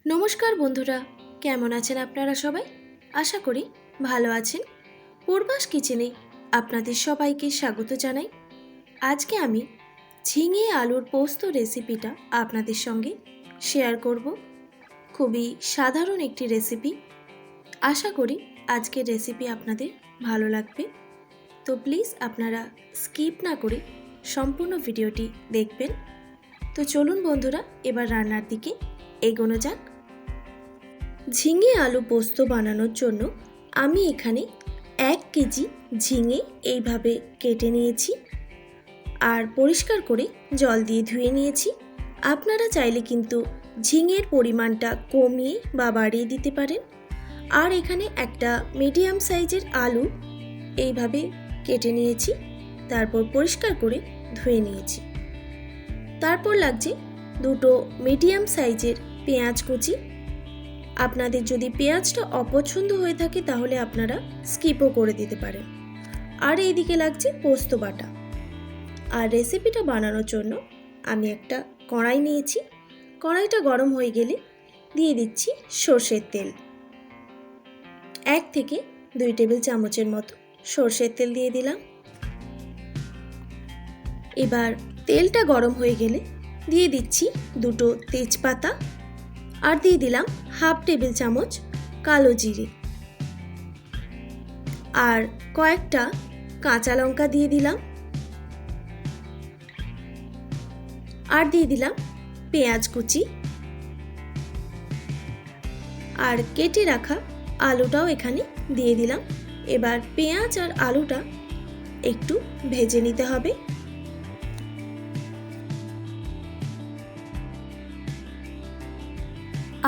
নমস্কার বন্ধুরা, কেমন আছেন আপনারা সবাই? আশা করি ভালো আছেন। পূর্বাস কিচেনে আপনাদের সবাইকে স্বাগত জানাই। আজকে আমি ঝিঙে আলুর পোস্ত রেসিপিটা আপনাদের সঙ্গে শেয়ার করব। খুবই সাধারণ একটি রেসিপি। আশা করি আজকের রেসিপি আপনাদের ভালো লাগবে। তো প্লিজ আপনারা স্কিপ না করে সম্পূর্ণ ভিডিওটি দেখবেন। তো চলুন বন্ধুরা, এবার রান্নার দিকে এগোনো যাক। ঝিঙে আলু পোস্ত বানানোর জন্য আমি এখানে 1 কেজি ঝিঙে এইভাবে কেটে নিয়েছি আর পরিষ্কার করে জল দিয়ে ধুয়ে নিয়েছি। আপনারা চাইলে কিন্তু ঝিঙের পরিমাণটা কমিয়ে বা বাড়িয়ে দিতে পারেন। আর এখানে একটা মিডিয়াম সাইজের আলু এইভাবে কেটে নিয়েছি, তারপর পরিষ্কার করে ধুয়ে নিয়েছি। তারপর লাগছে দুটো মিডিয়াম সাইজের পেঁয়াজ কুচি। আপনাদের যদি পেঁয়াজটা অপছন্দ হয়ে থাকে তাহলে আপনারা স্কিপও করে দিতে পারেন। আর এইদিকে লাগছে পোস্ত বাটা। আর রেসিপিটা বানানোর জন্য আমি একটা কড়াই নিয়েছি। কড়াইটা গরম হয়ে গেলে দিয়ে দিচ্ছি সর্ষের তেল। 1 থেকে 2 টেবিল চামচের মতো সর্ষের তেল দিয়ে দিলাম। এবার তেলটা গরম হয়ে গেলে দিয়ে দিচ্ছি দুটো তেজপাতা আর দিয়ে দিলাম হাফ টেবিল চামচ কালো জিরে আর কয়েকটা কাঁচা লঙ্কা দিয়ে দিলাম আর দিয়ে দিলাম পেঁয়াজ কুচি আর কেটে রাখা আলুটাও এখানে দিয়ে দিলাম। এবার পেঁয়াজ আর আলুটা একটু ভেজে নিতে হবে।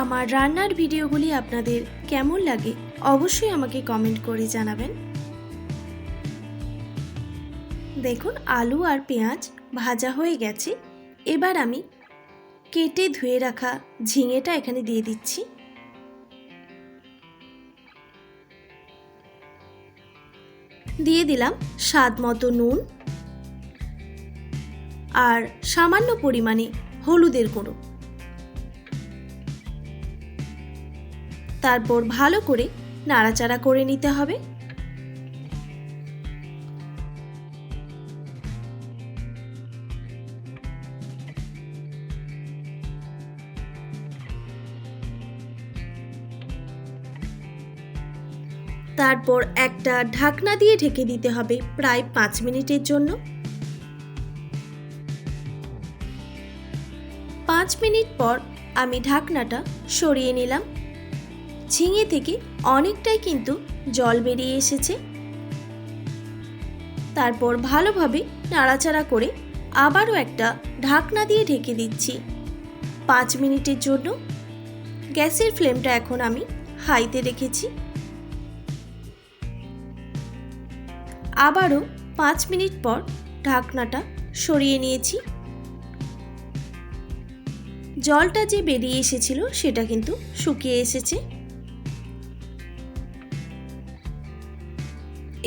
আমার রান্নার ভিডিওগুলি আপনাদের কেমন লাগে অবশ্যই আমাকে কমেন্ট করে জানাবেন। দেখুন আলু আর পেঁয়াজ ভাজা হয়ে গেছে। এবার আমি কেটে ধুয়ে রাখা ঝিঙেটা এখানে দিয়ে দিচ্ছি। দিয়ে দিলাম স্বাদ মতো নুন আর সামান্য পরিমাণে হলুদের গুঁড়ো। তারপর ভালো করে নাড়াচাড়া করে নিতে হবে। তারপর একটা ঢাকনা দিয়ে ঢেকে দিতে হবে প্রায় 5 মিনিটের জন্য। 5 মিনিট পর আমি ঢাকনাটা সরিয়ে নিলাম। ঝিঙে থেকে অনেকটাই কিন্তু জল বেরিয়ে এসেছে। তারপর ভালোভাবে নাড়াচাড়া করে আবারও একটা ঢাকনা দিয়ে ঢেকে দিচ্ছি 5 মিনিটের জন্য। গ্যাসের ফ্লেমটা এখন আমি হাইতে রেখেছি। আবারও 5 মিনিট পর ঢাকনাটা সরিয়ে নিয়েছি। জলটা যে বেরিয়ে এসেছিল সেটা কিন্তু শুকিয়ে এসেছে।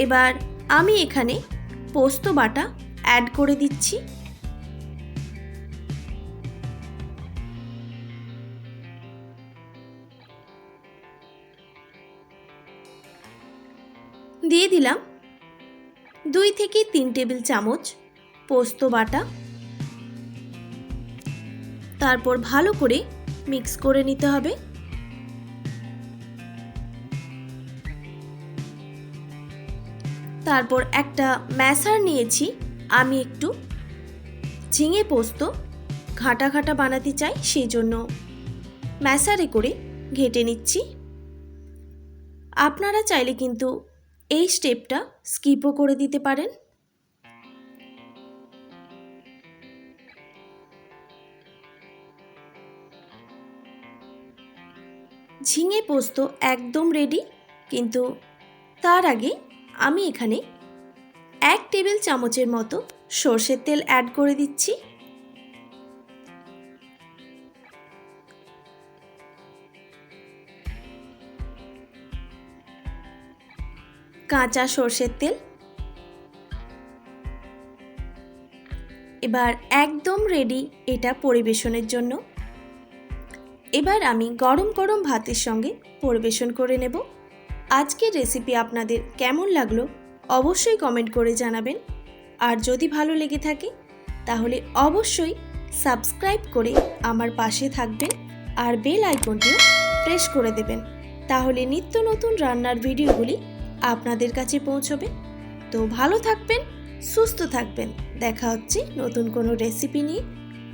এবার আমি এখানে পোস্ত বাটা অ্যাড করে দিচ্ছি। দিয়ে দিলাম 2 থেকে 3 টেবিল চামচ পোস্ত বাটা। তারপর ভালো করে মিক্স করে নিতে হবে। তারপর একটা ম্যাশার নিয়েছি। আমি একটু ঝিঙে পোস্ত ঘাটা ঘাটা বানাতে চাই, সেই জন্য ম্যাশারে করে ঘেটে নিচ্ছি। আপনারা চাইলে কিন্তু এই স্টেপটা স্কিপও করে দিতে পারেন। ঝিঙে পোস্ত একদম রেডি, কিন্তু তার আগে আমি এখানে 1 টেবিল চামচের মতো সর্ষের তেল অ্যাড করে দিচ্ছি। কাঁচা সর্ষের তেল। এবার একদম রেডি এটা পরিবেশনের জন্য। এবার আমি গরম গরম ভাতের সঙ্গে পরিবেশন করে নেব। আজকের রেসিপি আপনাদের কেমন লাগলো অবশ্যই কমেন্ট করে জানাবেন। আর যদি ভালো লেগে থাকে তাহলে অবশ্যই সাবস্ক্রাইব করে আমার পাশে থাকবেন আর বেল আইকনটিও প্রেস করে দেবেন। তাহলে নিত্য নতুন রান্নার ভিডিওগুলি আপনাদের কাছে পৌঁছবে। তো ভালো থাকবেন, সুস্থ থাকবেন। দেখা হচ্ছে নতুন কোনো রেসিপি নিয়ে।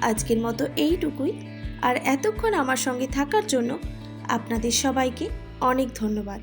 আজকের মতো এইটুকুই। আর এতক্ষণ আমার সঙ্গে থাকার জন্য আপনাদের সবাইকে অনেক ধন্যবাদ।